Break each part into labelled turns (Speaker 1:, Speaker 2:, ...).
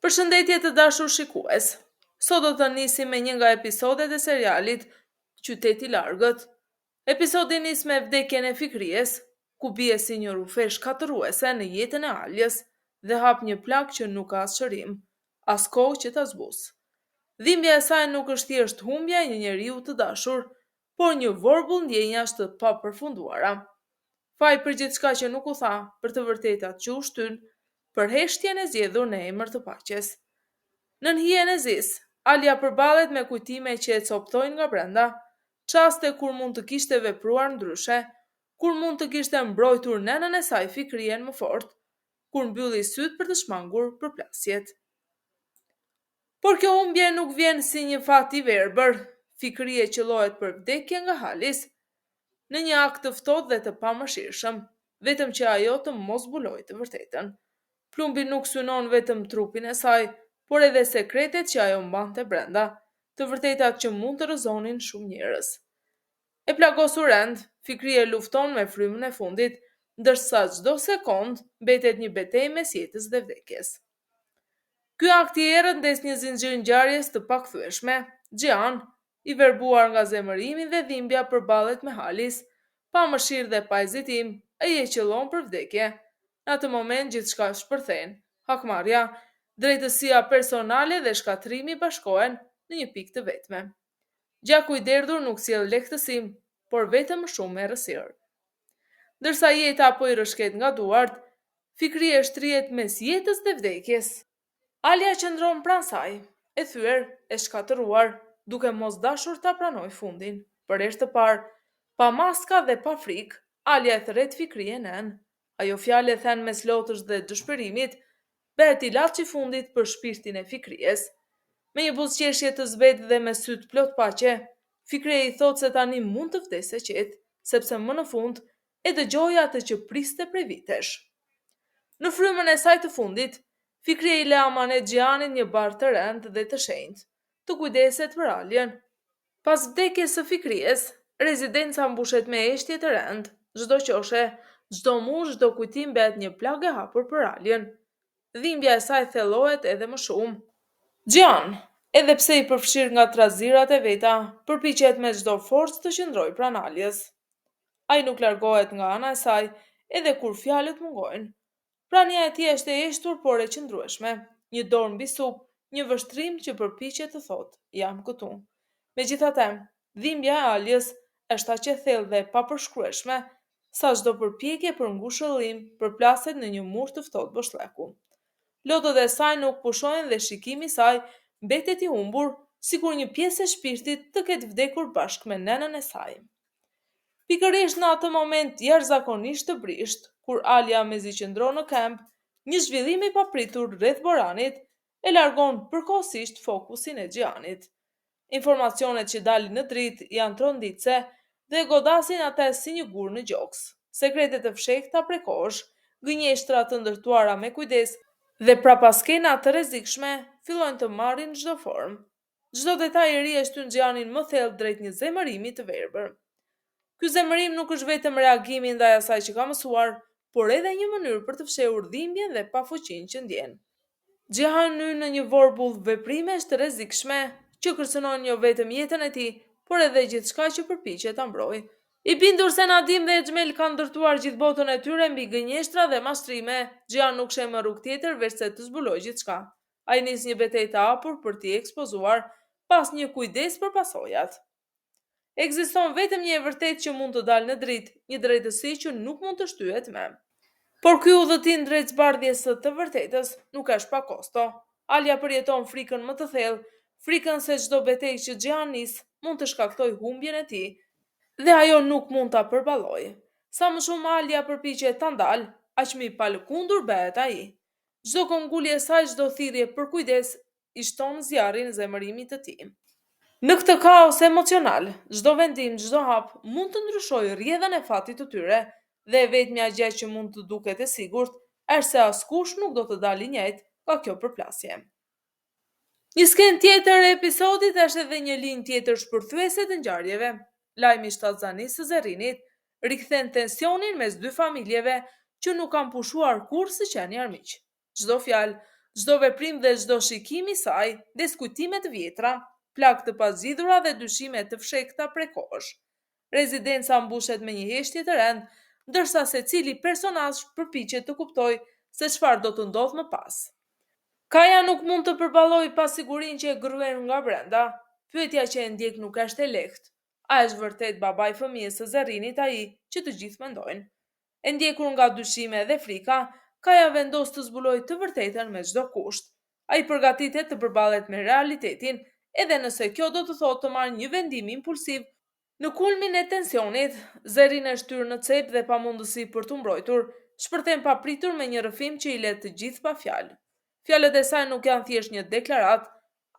Speaker 1: Përshëndetje të dashur shikues. Sot do të nisim me një nga episodet e serialit Qyteti i Largët. Episodi nis me vdekjen e Fikrijes, ku bie si një rufe shkatëruese në jetën e Aljës dhe hap një plak që nuk ka as shërim, as kohë që ta zbusë. Dhimbja e saj nuk është thjesht humbja e një njeriu të dashur, por një vorbull ndjenjash të papërfunduara. Faj për gjithçka që nuk u tha, për të vërtetat që u shtyn, për heshtjen e zgjedhur në emër të paqes. Në hijen e zis, Alja përballet me kujtime që e coptojnë nga brenda, çaste kur mund të kishte vepruar ndryshe, kur mund të kishte mbrojtur nënën e saj Fikrien më fort, kur mbylli syt për të shmangur përplasjet. Por kjo humbje nuk vjen si një fat i verbër. Fikrie qellohet për vdekje nga Halis, në një akt të ftohtë dhe të pamëshirshëm, vetëm që ajo të mos zbulojë të vërtetën. Plumbi nuk synon vetëm trupin e saj, por edhe sekretet që ajo mbante brenda, të vërtetat që mund të rrëzonin shumë njerëz. E plagosur rend, Fikrie lufton me frymën e fundit, ndërsa çdo sekond mbetet një betejë mes jetës dhe vdekjes. Ky akt i errët ndes një zinxhir ngjarjes të pakthyeshme. Gjian, i verbuar nga zemërimi dhe dhimbja, përballet me Halis, pa mëshirë dhe pa hezitim, ai e qellon për vdekje. Në atë moment gjithçka shpërthen. Hakmarrja, drejtësia personale dhe shkatrimi bashkohen në një pikë të vetme. Gjaku i derdhur nuk sjell lehtësim, por vetëm shumë errësirë. Ndërsa jeta po i rrëshqet nga duart, Fikria shtrihet mes jetës dhe vdekjes. Alja qëndron pranë saj, e thyer, e shkatëruar, duke mos dashur ta pranoj fundin. Për herë të parë, pa maska dhe pa frikë, Alja e thret Fikrien nën. Ajo fjalë e thënë mes lotësh dhe dëshpërimit, bëhet ilaç i fundit për shpirtin e Fikries. Me një buzëqeshje të zbetë dhe me syt plot paqe, Fikria i thot se tani mund të vdesë qetë, sepse më në fund e dëgjoi atë që priste prej vitesh. Në frymën e saj të fundit, Fikria i le amanet Gjianit një barë të rëndë dhe të shenjtë, të kujdeset për Aljen. Pas vdekjes së Fikries, rezidenca mbushet me eshtje të rëndë, çdo qoshe, çdo mush, çdo kujtim bëhet një plagë e hapur për Aljen. Dhimbja e saj thellohet edhe më shumë. Gjian, edhe pse i përfshir nga trazirat e veta, përpiqet me çdo forcë të qëndrojë pranë Aljes. Ai nuk largohet nga ana e saj, edhe kur fjalët mungojnë. Prania e tij është e eshtur por e qëndrueshme, një dorë mbi supë, një vështrim që përpiqet të thotë, jam këtu. Megjithatë, dhimbja e Aljes është aq e thellë dhe papërshkrueshme, sa çdo përpjekje për ngushëllim përplaset në një mur të ftohtë boshlleku. Lotët e saj nuk pushojnë dhe shikimi i saj mbetet i humbur, sikur një pjesë e shpirtit të ketë vdekur bashkë me nënën e saj. Pikërisht në atë moment jashtëzakonisht të brisht, kur Alja mezi qëndron në këmbë, një zhvillim i papritur rreth Boranit e largon përkohësisht fokusin e Gjianit. Informacionet që dalin në dritë janë tronditse dhe godasin atë si një gur në gjoks. Sekretet të fshehta prej kohësh, gënjeshtra të ndërtuara me kujdes dhe prapaskena të rrezikshme fillojnë të marrin çdo formë. Çdo detaj i ri e shtyn Gjianin më thellë drejt një zemërimi të verbër. Ky zemërim nuk është vetëm reagimi ndaj asaj që ka mësuar, por edhe një mënyrë për të fshehur dhimbjen dhe pafuqinë që ndjen. Gjian hyn në një vorbull veprimesh të rrezikshme që kërcënojnë jo vetëm jetën e tij, por edhe gjithçka që përpiqet ta mbrojë. I bindur se Nadim dhe Xhmel kanë ndërtuar gjithë botën e tyre mbi gënjeshtra dhe mashtrime, Gjian nuk sheh më rrugë tjetër veçse të zbulojë gjithçka. Ai nis një betejë të hapur për t'i ekspozuar pas një kujdes për pasojat. Ekziston vetëm një e vërtetë që mund të dalë në dritë, një drejtësi që nuk mund të shtyhet me. Por ky udhëtim drejt zbardhjes së të vërtetës nuk është pa kosto. Alja përjeton frikën më të thellë, frikën se çdo betejë që Gjian nis mund të shkaktojë humbjen e tij, dhe ajo nuk mund ta përballojë. Sa më shumë Alja përpiqet ta ndalë, aq më i palëkundur bëhet ai. Çdo këmbgulje e saj, çdo thirrje për kujdes i shton zjarrin e zemërimit të tij. Në këtë kaos emocional, çdo vendim, çdo hap mund të ndryshojë rrjedhën e fatit të tyre, dhe e vetmja gjë që mund të duket e sigurt është se askush nuk do të dalë i njëjtë nga kjo përplasje. Një skenë tjetër e episodit është edhe një linjë tjetër shpërthyese të ngjarjeve. Lajmi i shtatzanisë së Zerrinit rikthen tensionin mes dy familjeve që nuk kanë pushuar kurrë së qenë armiq. Çdo fjalë, Çdo veprim dhe çdo shikim i saj, diskutime të vjetra, plagë të pazgjidhura dhe dyshime të fshekta prej kohësh. Rezidenca mbushet me një heshtje të rënd, ndërsa secili personazh përpiqet të kuptojë se çfarë do të ndodhë më pas. Kaja nuk mund të përballojë pasigurinë që e gryen nga brenda. Pyetja që e ndjek nuk është e lehtë. A është vërtet babai i fëmijës së Zerrinit ai që të gjithë mendojnë? E ndjekur nga dyshime dhe frika, Kaja vendos të zbulojë të vërtetën me çdo kusht. Ai përgatitet të përballet me realitetin, edhe nëse kjo do të thotë të marrë një vendim impulsiv. Në kulmin e tensionit, Zerrin e shtyrë në cep dhe pa mundësi për të mbrojtur, shpërthen papritur me një rrëfim që i let të gjithë pa fjalë. Fjalët e saj nuk janë thjesht një deklarat,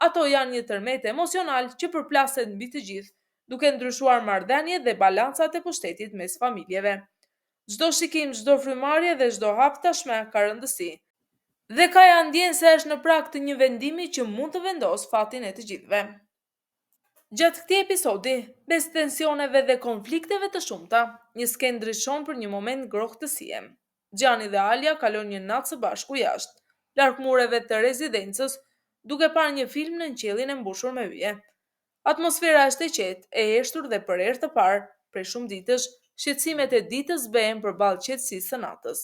Speaker 1: ato janë një tërmet emocional që përplaset mbi të gjithë, duke ndryshuar marrëdhëniet dhe balancat e pushtetit mes familjeve. Çdo shikim, çdo frymarrje dhe çdo hap tashmë ka rëndësi. Dhe Kaja ndjen se është në prag të një vendimi që mund të vendosë fatin e të gjithëve. Gjatë këtij episodi, mes tensioneve dhe konflikteve të shumta, një skenë ndryshon për një moment grohtësie. Gjani dhe Alia kalojnë një natë së bashku jashtë, larg mureve të rezidencës, duke parë një film në qiellin e mbushur me yje. Atmosfera është e qetë, e heshtur dhe për herë të parë, prej shumë ditësh, shqetësimet e ditës bëhen përballë qetësisë së natës.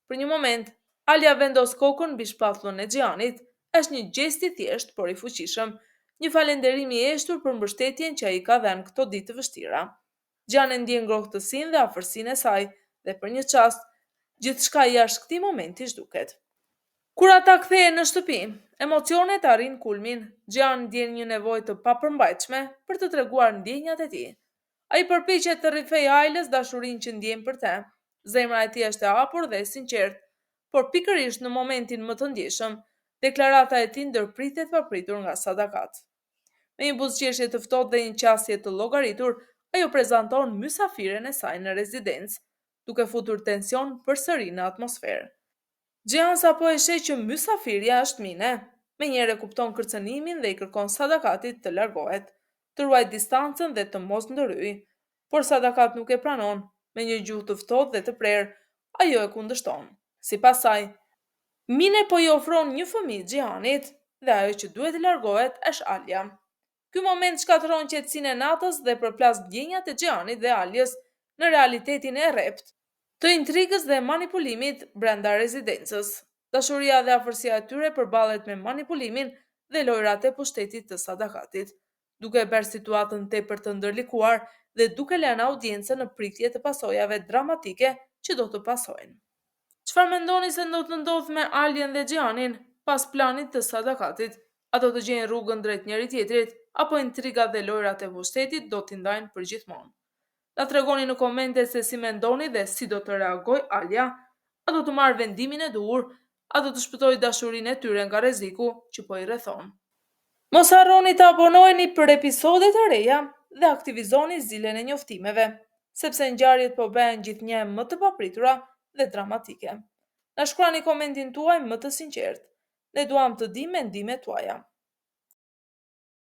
Speaker 1: Për një moment, Alia vendos kokën mbi shpatullën e Xhanit, është një gest i thjeshtë por i fuqishëm, një falënderim i heshtur për mbështetjen që ai ka dhënë këto ditë të vështira. Xhani ndjen ngrohtësinë dhe afërsinë e saj, dhe për një çast, gjithçka jashtë këtij momenti zhduket. Kur ata kthehen në shtëpi, emocionet arrin kulmin. Xhan ndjen një nevojë të papërmbajtshme për të treguar ndjenjat e tij. Ai përpiqet të rrifejë Ailës dashurinë që ndjen për të. Zemra e tij është e hapur dhe e sinqertë, por pikërisht në momentin më të ndjeshëm, deklarata e tij ndërpritet papritur nga Sadakat. Me një buzëqeshje të ftohtë dhe një qasje të llogaritur, ajo prezanton mysafiren e saj në rezidencë, duke futur tension përsëri në atmosferë. Xhan sapo e sheh që mysafirja është Mine, menjëherë kupton kërcënimin dhe i kërkon Sadakatit të largohet, të ruajë distancën dhe të mos ndërhyjë, por Sadakat nuk e pranon. Me një gjuhë të ftohtë dhe të prerë, ajo e kundërshton. Sipas saj, Mine po i ofron një fëmijë Xhanit dhe ajo që duhet të largohet është Alia. Ky moment shkatëron qetësinë e natës dhe përplas ndjenjat e Xhanit dhe Aliës në realitetin e rrept të intrigës dhe manipulimit brenda rezidencës. Dashuria dhe afërsia e tyre përballet me manipulimin dhe lojrat e pushtetit të Sadakatit, duke bërë situatën tepër të ndërlikuar dhe duke lënë audiencën në pritje të pasojave dramatike që do të pasojnë. Çfarë mendoni se do të ndodhë me Alien dhe Xhanin pas planit të Sadakatit? A do të gjejnë rrugën drejt njëri tjetrit, apo intrigat dhe lojrat e pushtetit do t'i ndajnë përgjithmonë? Na tregoni në komente se si mendoni dhe si do të reagojë Alia, a do të marrë vendimin e duhur, a do të shpëtojë dashurinë e tyre nga rreziku që po i rrethon. Mos harroni të abonoheni për episode të reja dhe aktivizoni zilën e njoftimeve, sepse ngjarjet po bëhen gjithnjë më të papritura dhe dramatike. Na shkruani komentin tuaj më të sinqert. Ne duam të dimë mendimet tuaja.